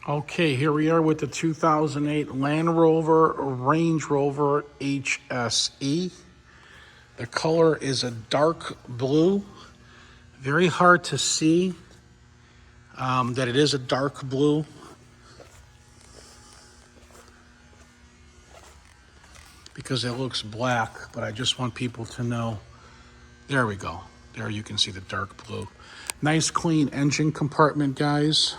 Okay, here we are with the 2008 Land Rover Range Rover HSE. The color is a dark blue. Very hard to see that it is a dark blue. Because it looks black, but I just want people to know. There we go. There you can see the dark blue. Nice clean engine compartment, guys.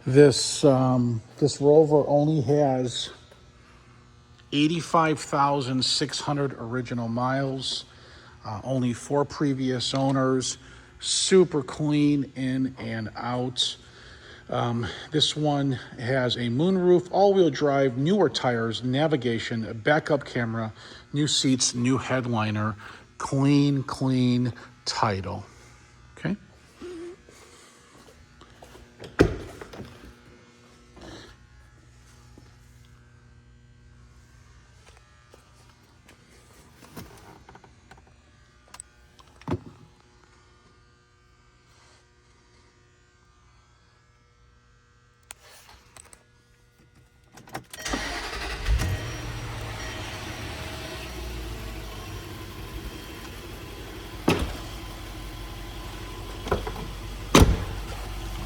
This Rover only has 85,600 original miles. Only 4 previous owners. Super clean in and out. This one has a moonroof, all-wheel drive, newer tires, navigation, a backup camera, new seats, new headliner, clean title. Okay.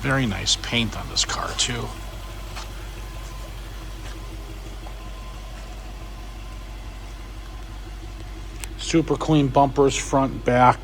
Very nice paint on this car too. Super clean bumpers, front, back.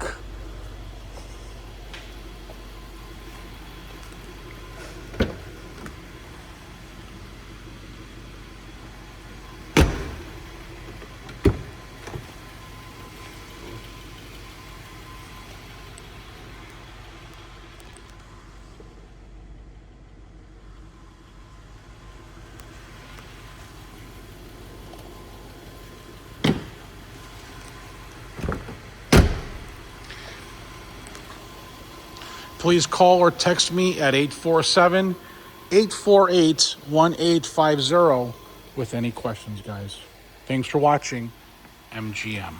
Please call or text me at 847-848-1850 with any questions, guys. Thanks for watching. MGM.